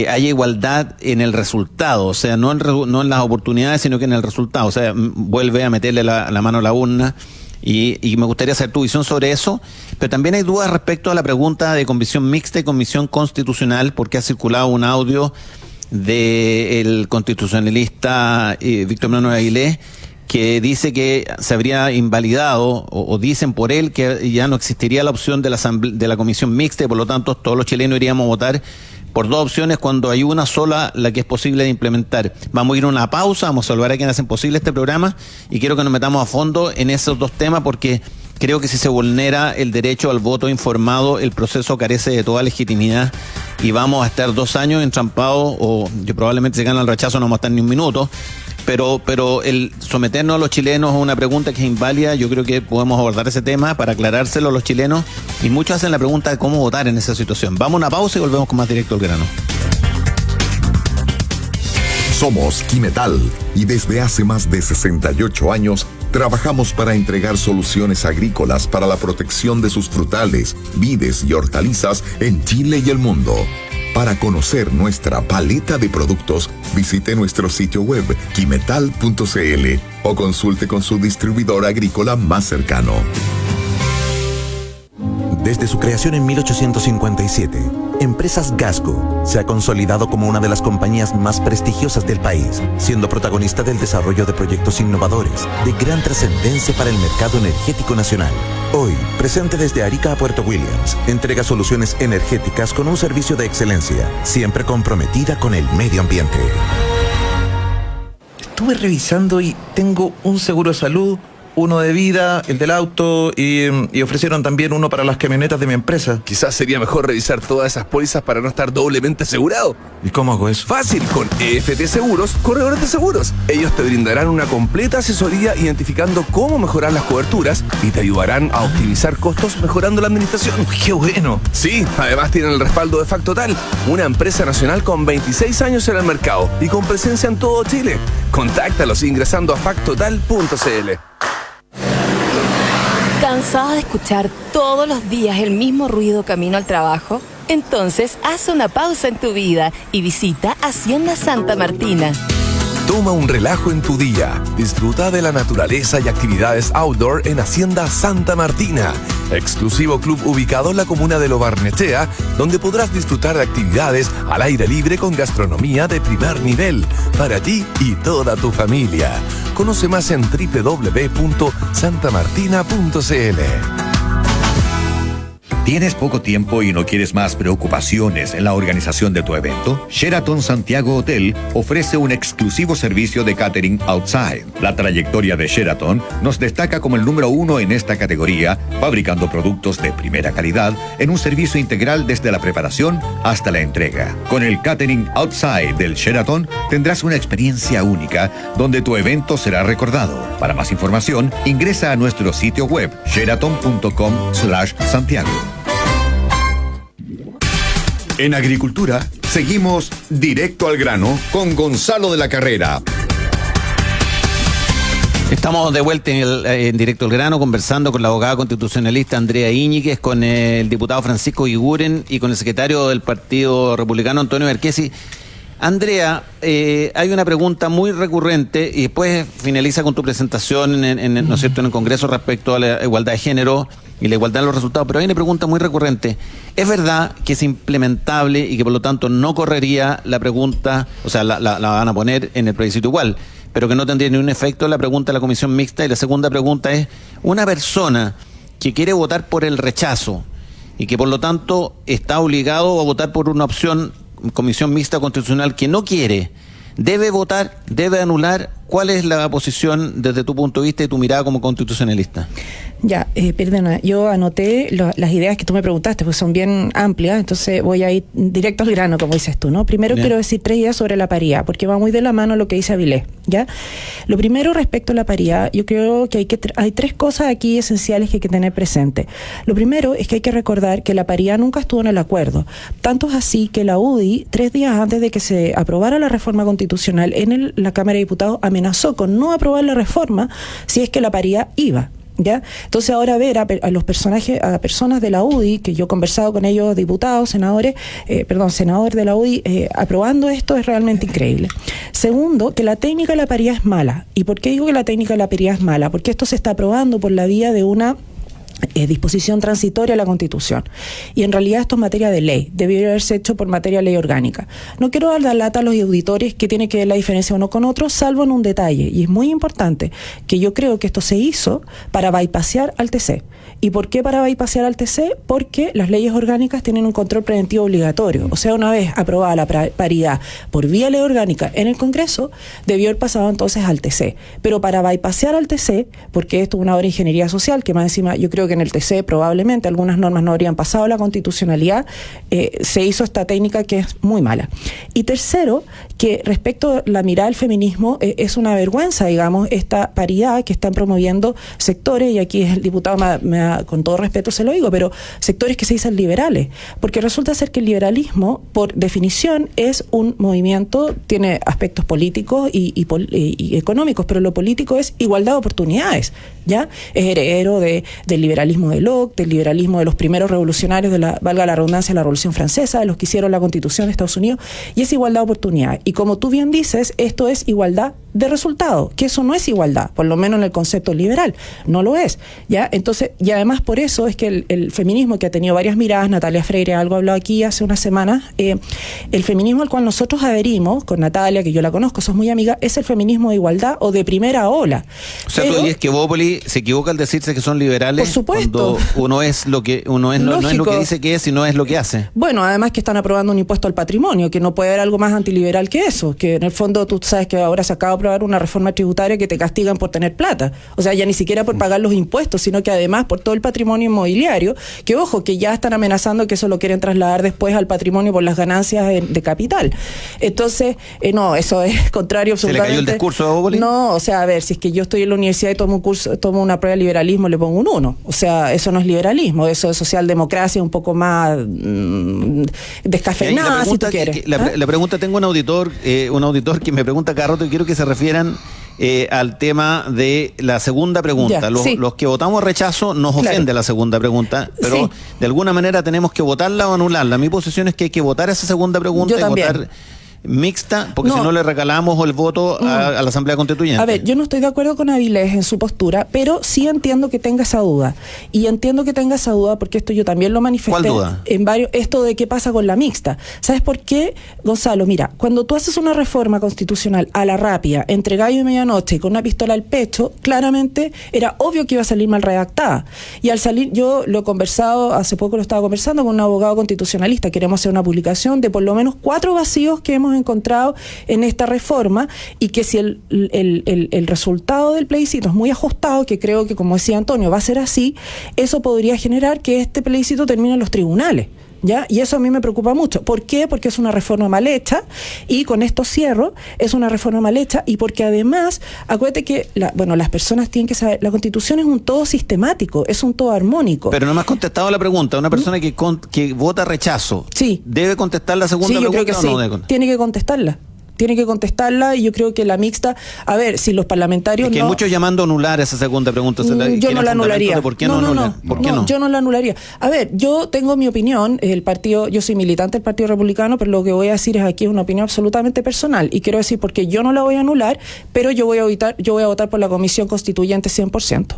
haya igualdad en el resultado, o sea, no en las oportunidades, sino que en el resultado. O sea, vuelve a meterle la mano a la urna. Y me gustaría saber tu visión sobre eso, pero también hay dudas respecto a la pregunta de comisión mixta y comisión constitucional, porque ha circulado un audio del constitucionalista Víctor Manuel Aguilé, que dice que se habría invalidado, o dicen por él que ya no existiría la opción de la comisión mixta, y por lo tanto todos los chilenos iríamos a votar por 2 opciones cuando hay una sola, la que es posible de implementar. Vamos a ir a una pausa, vamos a saludar a quienes hacen posible este programa y quiero que nos metamos a fondo en esos 2 temas porque creo que si se vulnera el derecho al voto informado, el proceso carece de toda legitimidad y vamos a estar 2 años entrampados, o yo probablemente si gana el rechazo no vamos a estar ni un minuto. Pero el someternos a los chilenos a una pregunta que es inválida, yo creo que podemos abordar ese tema para aclarárselo a los chilenos, y muchos hacen la pregunta de cómo votar en esa situación. Vamos a una pausa y volvemos con más Directo al Grano. Somos Quimetal y desde hace más de 68 años trabajamos para entregar soluciones agrícolas para la protección de sus frutales, vides y hortalizas en Chile y el mundo. Para conocer nuestra paleta de productos, visite nuestro sitio web quimetal.cl o consulte con su distribuidor agrícola más cercano. Desde su creación en 1857, Empresas Gasco se ha consolidado como una de las compañías más prestigiosas del país, siendo protagonista del desarrollo de proyectos innovadores de gran trascendencia para el mercado energético nacional. Hoy, presente desde Arica a Puerto Williams, entrega soluciones energéticas con un servicio de excelencia, siempre comprometida con el medio ambiente. Estuve revisando y tengo un seguro de salud, uno de vida, el del auto, y ofrecieron también uno para las camionetas de mi empresa. Quizás sería mejor revisar todas esas pólizas para no estar doblemente asegurado. ¿Y cómo hago eso? Fácil, con EFT Seguros, corredores de seguros. Ellos te brindarán una completa asesoría identificando cómo mejorar las coberturas y te ayudarán a optimizar costos mejorando la administración. ¡Qué bueno! Sí, además tienen el respaldo de Factotal, una empresa nacional con 26 años en el mercado y con presencia en todo Chile. Contáctalos ingresando a factotal.cl. ¿Cansado de escuchar todos los días el mismo ruido camino al trabajo? Entonces, haz una pausa en tu vida y visita Hacienda Santa Martina. Toma un relajo en tu día. Disfruta de la naturaleza y actividades outdoor en Hacienda Santa Martina, exclusivo club ubicado en la comuna de Lo Barnechea, donde podrás disfrutar de actividades al aire libre con gastronomía de primer nivel para ti y toda tu familia. Conoce más en www.santamartina.cl. ¿Tienes poco tiempo y no quieres más preocupaciones en la organización de tu evento? Sheraton Santiago Hotel ofrece un exclusivo servicio de catering outside. La trayectoria de Sheraton nos destaca como el número 1 en esta categoría, fabricando productos de primera calidad en un servicio integral desde la preparación hasta la entrega. Con el catering outside del Sheraton tendrás una experiencia única donde tu evento será recordado. Para más información, ingresa a nuestro sitio web sheraton.com/Santiago. En agricultura, seguimos directo al grano con Gonzalo de la Carrera. Estamos de vuelta en Directo al Grano conversando con la abogada constitucionalista Andrea Íñiguez, con el diputado Francisco Iguren y con el secretario del Partido Republicano Antonio Berquesi. Andrea, hay una pregunta muy recurrente y después finaliza con tu presentación ¿no es cierto?, en el Congreso respecto a la igualdad de género y la igualdad de los resultados, pero hay una pregunta muy recurrente. ¿Es verdad que es implementable y que por lo tanto no correría la pregunta, o sea, la van a poner en el plebiscito igual, pero que no tendría ningún efecto la pregunta de la comisión mixta? Y la segunda pregunta es, una persona que quiere votar por el rechazo y que por lo tanto está obligado a votar por una opción, comisión mixta constitucional, que no quiere, ¿debe votar? ¿Debe anular? ¿Cuál es la posición desde tu punto de vista y tu mirada como constitucionalista? Ya, perdona, yo anoté las ideas que tú me preguntaste, pues son bien amplias, entonces voy a ir directo al grano, como dices tú, ¿no? Primero quiero decir 3 ideas sobre la paridad, porque va muy de la mano lo que dice Avilés, ¿ya? Lo primero, respecto a la paridad, yo creo que hay 3 cosas aquí esenciales que hay que tener presente. Lo primero es que hay que recordar que la paridad nunca estuvo en el acuerdo. Tanto es así que la UDI, 3 días antes de que se aprobara la reforma constitucional en la Cámara de Diputados, amenazó con no aprobar la reforma si es que la paridad iba. ¿Ya? Entonces ahora ver a los personajes, a personas de la UDI, que yo he conversado con ellos, diputados, senador de la UDI, aprobando esto, es realmente increíble. Segundo, que la técnica de la paridad es mala. ¿Y por qué digo que la técnica de la paridad es mala? Porque esto se está aprobando por la vía de una disposición transitoria a la Constitución. Y en realidad esto es materia de ley, debió haberse hecho por materia de ley orgánica. No quiero dar la lata a los auditores que tiene que ver la diferencia uno con otro, salvo en un detalle, y es muy importante, que yo creo que esto se hizo para bypassear al TC. ¿Y por qué para bypassear al TC? Porque las leyes orgánicas tienen un control preventivo obligatorio. O sea, una vez aprobada la paridad por vía ley orgánica en el Congreso, debió haber pasado entonces al TC. Pero para bypassear al TC, porque esto es una obra de ingeniería social, que más encima yo creo que en el TC probablemente algunas normas no habrían pasado la constitucionalidad, se hizo esta técnica que es muy mala. Y tercero, que respecto a la mirada del feminismo, es una vergüenza, digamos, esta paridad que están promoviendo sectores, y aquí el diputado con todo respeto se lo digo, pero sectores que se dicen liberales, porque resulta ser que el liberalismo, por definición, es un movimiento, tiene aspectos políticos y económicos, pero lo político es igualdad de oportunidades, ¿ya? Es heredero del liberalismo de Locke, del liberalismo de los primeros revolucionarios valga la redundancia, de la Revolución Francesa, de los que hicieron la Constitución de Estados Unidos, y es igualdad de oportunidades. Y como tú bien dices, esto es igualdad de resultado, que eso no es igualdad, por lo menos en el concepto liberal, no lo es, ¿ya? Entonces, y además por eso es que el feminismo, que ha tenido varias miradas, Natalia Freire algo habló aquí hace unas semanas, el feminismo al cual nosotros adherimos, con Natalia, que yo la conozco, sos muy amiga, es el feminismo de igualdad o de primera ola. O sea, tú dirías que Bópoli se equivoca al decirse que son liberales, por supuesto, cuando uno es lo que no es lo que dice que es, sino es lo que hace. Bueno, además que están aprobando un impuesto al patrimonio, que no puede haber algo más antiliberal que eso, que en el fondo tú sabes que ahora se acaba de aprobar una reforma tributaria que te castigan por tener plata, o sea, ya ni siquiera por pagar los impuestos, sino que además por todo el patrimonio inmobiliario, que ojo, que ya están amenazando que eso lo quieren trasladar después al patrimonio por las ganancias de capital. Entonces, no, eso es contrario absolutamente. ¿Se le cayó el discurso a Bópoli? No, o sea, a ver, si es que yo estoy en la universidad y tomo una prueba de liberalismo, le pongo un 1. O sea, eso no es liberalismo, eso es socialdemocracia un poco más descafeinada, si tú quieres. La pregunta, tengo un auditor que me pregunta cada rato y quiero que se refieran al tema de la segunda pregunta. Ya, los que votamos rechazo nos ofende la segunda pregunta, pero de alguna manera tenemos que votarla o anularla. Mi posición es que hay que votar esa segunda pregunta y votar mixta, porque si no le regalamos el voto a la Asamblea Constituyente. A ver, yo no estoy de acuerdo con Avilés en su postura, pero sí entiendo que tenga esa duda. Y entiendo que tenga esa duda porque esto yo también lo manifesté. ¿Cuál duda? En varios, esto de qué pasa con la mixta. ¿Sabes por qué, Gonzalo? Mira, cuando tú haces una reforma constitucional a la rápida, entre gallo y medianoche y con una pistola al pecho, claramente era obvio que iba a salir mal redactada. Y al salir, yo lo he conversado, hace poco lo estaba conversando con un abogado constitucionalista, queremos hacer una publicación de por lo menos 4 vacíos que hemos encontrado en esta reforma, y que si el resultado del plebiscito es muy ajustado, que creo que, como decía Antonio, va a ser así, eso podría generar que este plebiscito termine en los tribunales. ¿Ya? Y eso a mí me preocupa mucho. ¿Por qué? Porque es una reforma mal hecha, y con esto cierro, es una reforma mal hecha, y porque además, acuérdate que las personas tienen que saber, la Constitución es un todo sistemático, es un todo armónico. Pero no me has contestado la pregunta. Una persona que vota rechazo, ¿debe contestar la segunda pregunta? Yo creo que o no debe contestar? Tiene que contestarla. Tiene que contestarla, y yo creo que la mixta, a ver, si los parlamentarios es que hay muchos llamando a anular esa segunda pregunta. Yo no la anularía. ¿Por qué no? Yo no la anularía. A ver, yo tengo mi opinión, yo soy militante del Partido Republicano, pero lo que voy a decir es aquí es una opinión absolutamente personal, y quiero decir porque yo no la voy a anular, pero yo voy a votar por la Comisión Constituyente 100%.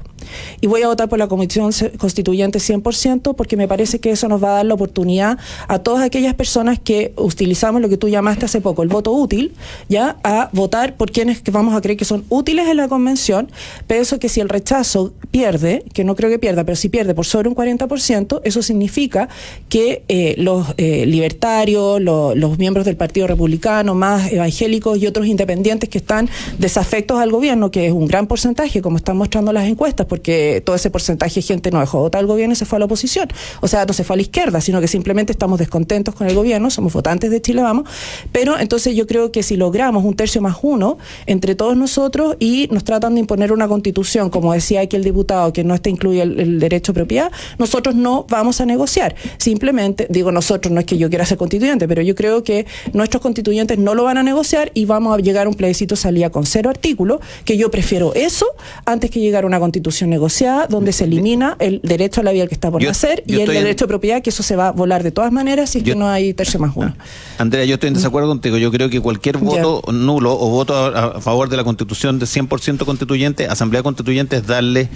Y voy a votar por la Comisión Constituyente 100% porque me parece que eso nos va a dar la oportunidad a todas aquellas personas que utilizamos lo que tú llamaste hace poco, el voto útil, ya, a votar por quienes que vamos a creer que son útiles en la convención. Pienso que si el rechazo pierde, que no creo que pierda, pero si pierde por sobre un 40%, eso significa que los libertarios, los miembros del Partido Republicano, más evangélicos y otros independientes que están desafectos al gobierno, que es un gran porcentaje, como están mostrando las encuestas, porque todo ese porcentaje de gente no dejó votar al gobierno y se fue a la oposición. O sea, no se fue a la izquierda, sino que simplemente estamos descontentos con el gobierno, somos votantes de Chile Vamos, pero entonces yo creo que si logramos 1/3+1 entre todos nosotros y nos tratan de imponer una constitución, como decía aquí el diputado, que no está incluido el derecho a propiedad, nosotros no vamos a negociar. Simplemente, digo nosotros, no es que yo quiera ser constituyente, pero yo creo que nuestros constituyentes no lo van a negociar y vamos a llegar a un plebiscito salida con 0 artículos, que yo prefiero eso antes que llegar a una constitución negociada donde se elimina el derecho a la vida que está por nacer y el derecho de propiedad, que eso se va a volar de todas maneras si es que no hay 1/3+1. Andrea, yo estoy en desacuerdo contigo. Yo creo que cualquier voto nulo o voto a favor de la Constitución de 100% constituyente, Asamblea Constituyente, es darle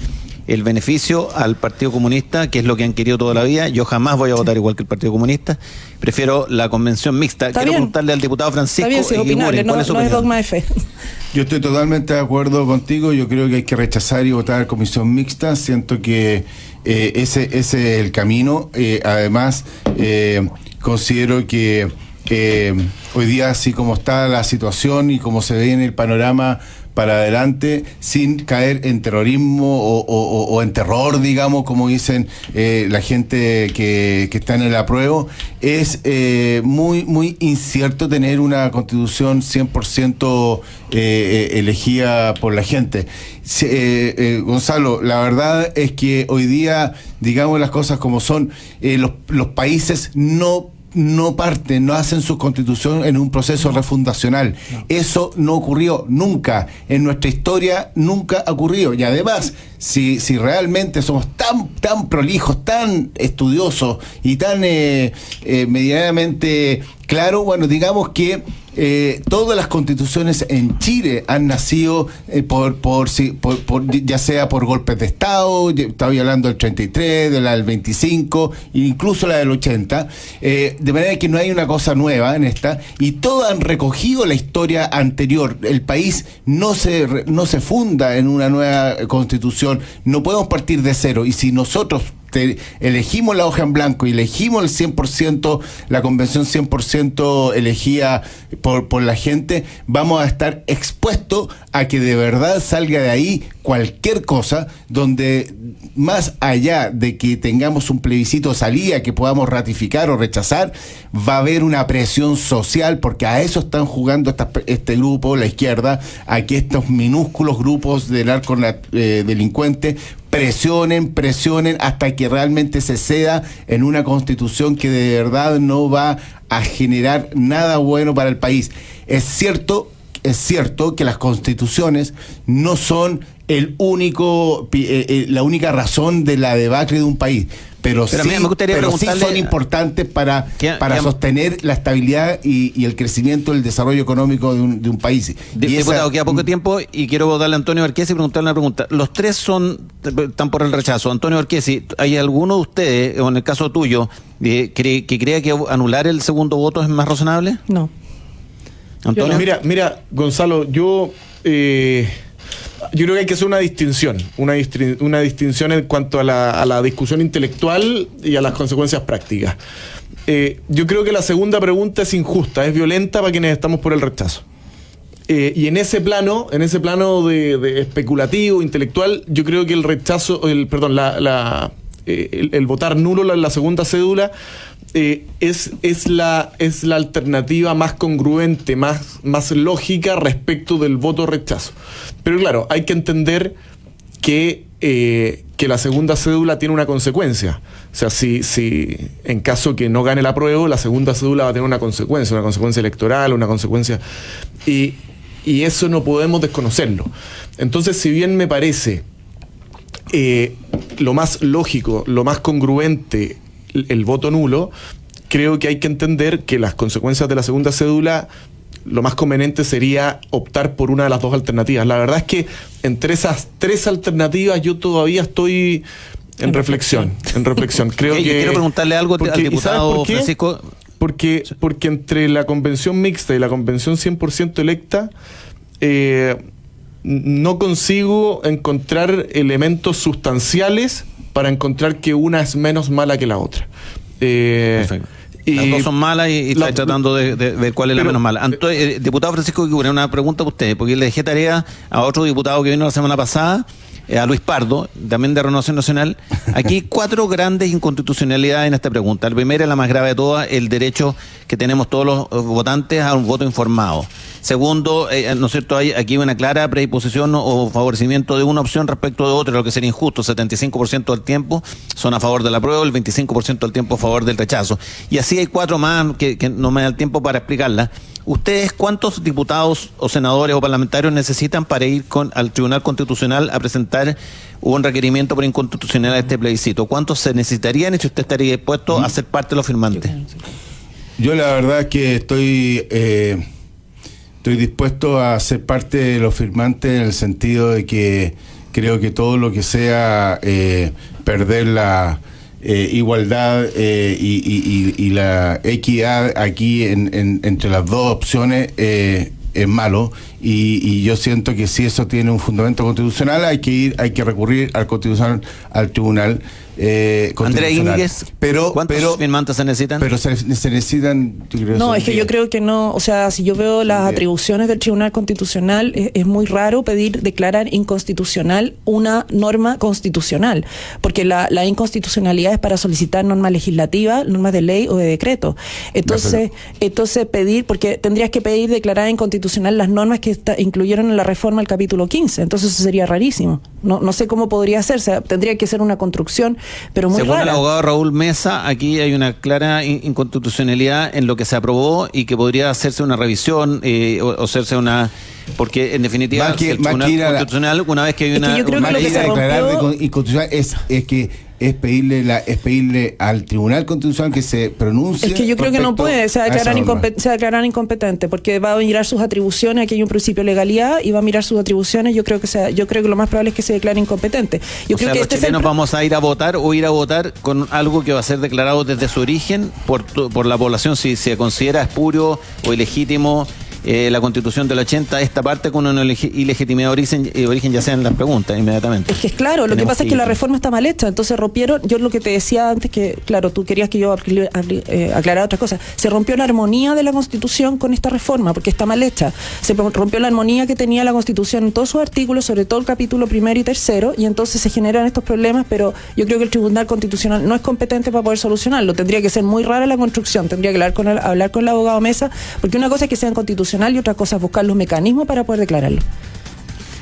el beneficio al Partido Comunista, que es lo que han querido toda la vida. Yo jamás voy a votar igual que el Partido Comunista. Prefiero la convención mixta. Quiero preguntarle al diputado Francisco. Está bien, opinable, no es dogma de fe. Yo estoy totalmente de acuerdo contigo. Yo creo que hay que rechazar y votar comisión mixta. Siento que ese es el camino. Además, considero que hoy día, así como está la situación y como se ve en el panorama para adelante, sin caer en terrorismo o en terror, digamos, como dicen la gente que está en el apruebo, es muy incierto tener una constitución 100% elegida por la gente. Gonzalo, la verdad es que hoy día, digamos las cosas como son, los países no parten, no hacen su constitución en un proceso refundacional. Eso no ocurrió nunca. En nuestra historia nunca ha ocurrido. Y además, si realmente somos tan prolijos, tan estudiosos y tan medianamente claros, bueno, digamos que todas las constituciones en Chile han nacido ya sea por golpes de Estado. Estaba hablando del 33, de la del 25, incluso la del 80, de manera que no hay una cosa nueva en esta, y todas han recogido la historia anterior. El país no se funda en una nueva constitución, no podemos partir de cero, y si nosotros elegimos la hoja en blanco y elegimos el 100%, la convención 100% elegida por la gente, vamos a estar expuestos a que de verdad salga de ahí cualquier cosa, donde más allá de que tengamos un plebiscito de salida que podamos ratificar o rechazar, va a haber una presión social, porque a eso están jugando este grupo, la izquierda, a que estos minúsculos grupos de narcodelincuentes presionen hasta que realmente se ceda en una constitución que de verdad no va a generar nada bueno para el país. Es cierto que las constituciones no son la única razón de la debacle de un país, pero sí son importantes para sostener la estabilidad y el crecimiento, el desarrollo económico de un país. Diputado, queda poco tiempo y quiero darle a Antonio Arquesi y preguntarle una pregunta. Los tres están por el rechazo. Antonio Arquesi, ¿hay alguno de ustedes, o en el caso tuyo, que crea que anular el segundo voto es más razonable? No. Antonio. Mira, Gonzalo, yo creo que hay que hacer una distinción en cuanto a la discusión intelectual y a las consecuencias prácticas. Yo creo que la segunda pregunta es injusta, es violenta para quienes estamos por el rechazo. Y en ese plano de especulativo, intelectual, yo creo que el votar nulo en la segunda cédula es la alternativa más congruente, más lógica respecto del voto rechazo. Pero claro, hay que entender que la segunda cédula tiene una consecuencia. O sea, si en caso que no gane el apruebo, la segunda cédula va a tener una consecuencia electoral, una consecuencia... Y eso no podemos desconocerlo. Entonces, si bien me parece lo más lógico, lo más congruente, el voto nulo, creo que hay que entender que las consecuencias de la segunda cédula, lo más conveniente sería optar por una de las dos alternativas. La verdad es que entre esas tres alternativas yo todavía estoy en reflexión. Creo que quiero preguntarle algo al diputado Francisco. Porque entre la convención mixta y la convención 100% electa, no consigo encontrar elementos sustanciales para encontrar que una es menos mala que la otra. Perfecto. Las dos son malas y estoy tratando de ver cuál es la menos mala. Diputado Francisco Quincura, una pregunta para usted, porque le dejé tarea a otro diputado que vino la semana pasada, a Luis Pardo, también de Renovación Nacional. Aquí hay 4 grandes inconstitucionalidades en esta pregunta. La primera, la más grave de todas, el derecho que tenemos todos los votantes a un voto informado. Segundo, ¿no es cierto?, hay aquí una clara predisposición o favorecimiento de una opción respecto de otra, lo que sería injusto. 75% del tiempo son a favor del apruebo, el 25% del tiempo a favor del rechazo. Y así hay 4 más que no me da el tiempo para explicarlas. ¿Ustedes cuántos diputados o senadores o parlamentarios necesitan para ir al Tribunal Constitucional a presentar un requerimiento por inconstitucionalidad de este plebiscito? ¿Cuántos se necesitarían y si usted estaría dispuesto a ser parte de los firmantes? Yo la verdad es que estoy dispuesto a ser parte de los firmantes, en el sentido de que Creo que todo lo que sea perder la igualdad y la equidad aquí entre las dos opciones es malo, y yo siento que si eso tiene un fundamento constitucional hay que recurrir al constitucional, al tribunal Andrea Íñiguez, ¿cuántos firmantes se necesitan? Pero se necesitan. No, es que yo creo que no, o sea, si yo veo las atribuciones del Tribunal Constitucional, es muy raro declarar inconstitucional una norma constitucional, porque la inconstitucionalidad es para solicitar normas legislativas, normas de ley o de decreto. Entonces pedir, porque tendrías que pedir declarar inconstitucional las normas que incluyeron en la reforma al capítulo 15, entonces eso sería rarísimo. No sé cómo podría hacerse, tendría que ser una construcción, pero muy Según rara. el abogado Raúl Mesa, aquí hay una clara inconstitucionalidad en lo que se aprobó y que podría hacerse una revisión o hacerse una... Porque en definitiva el Tribunal Constitucional, una vez que hay una... yo creo que lo que se rompió... inconstitucional es pedirle al Tribunal Constitucional que se pronuncie. Es que yo creo que no puede, se va a declarar incompetente, porque va a mirar sus atribuciones, aquí hay un principio de legalidad y va a mirar sus atribuciones. Yo creo que lo más probable es que se declare incompetente. Yo creo que los chilenos vamos a ir a votar con algo que va a ser declarado desde su origen por la población, si se considera espurio o ilegítimo. La Constitución del 80, esta parte con una ilegitimidad de origen, ya sea en las preguntas inmediatamente. Es que es claro, lo que pasa es que la reforma está mal hecha, entonces rompieron, yo lo que te decía antes, que claro, tú querías que yo aclarara otras cosas, se rompió la armonía de la Constitución con esta reforma, porque está mal hecha, se rompió la armonía que tenía la Constitución en todos sus artículos, sobre todo el capítulo 1 y 3, y entonces se generan estos problemas, pero yo creo que el Tribunal Constitucional no es competente para poder solucionarlo, tendría que ser muy rara la construcción, tendría que hablar con el abogado Mesa, porque una cosa es que sean constitucionales y otra cosa es buscar los mecanismos para poder declararlo.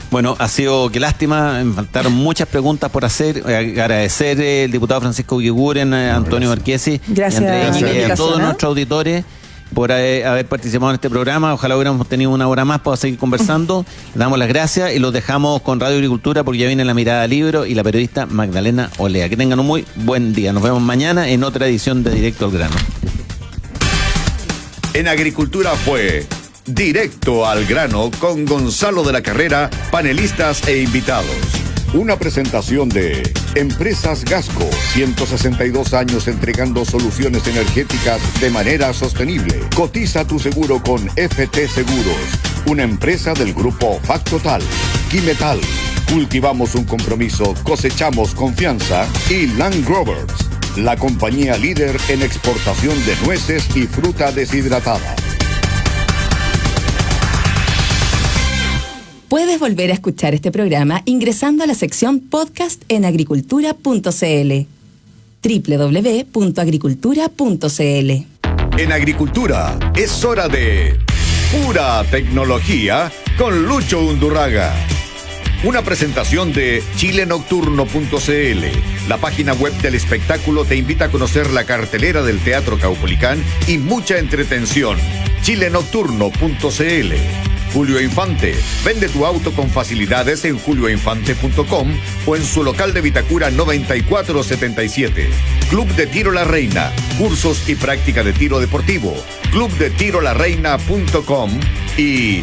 Bueno, ha sido, qué lástima, me faltaron muchas preguntas por hacer. Agradecer al diputado Francisco Guiguren, Antonio Marquesi, gracias, y a todos nuestros auditores por haber participado en este programa. Ojalá hubiéramos tenido una hora más para seguir conversando. Le damos las gracias y los dejamos con Radio Agricultura, porque ya viene La Mirada Libro y la periodista Magdalena Olea. Que tengan un muy buen día. Nos vemos mañana en otra edición de Directo al Grano. En Agricultura fue Directo al Grano con Gonzalo de la Carrera, panelistas e invitados. Una presentación de Empresas Gasco, 162 años entregando soluciones energéticas de manera sostenible. Cotiza tu seguro con FT Seguros, una empresa del grupo Factotal. Quimetal, cultivamos un compromiso, cosechamos confianza. Y Land Growers, la compañía líder en exportación de nueces y fruta deshidratada. Puedes volver a escuchar este programa ingresando a la sección podcast en agricultura.cl. www.agricultura.cl. En Agricultura es hora de Pura Tecnología con Lucho Undurraga. Una presentación de chilenocturno.cl. La página web del espectáculo te invita a conocer la cartelera del Teatro Caupolicán y mucha entretención. chilenocturno.cl. Julio Infante. Vende tu auto con facilidades en julioinfante.com o en su local de Vitacura 9477. Club de Tiro La Reina. Cursos y práctica de tiro deportivo. clubdetirolareina.com y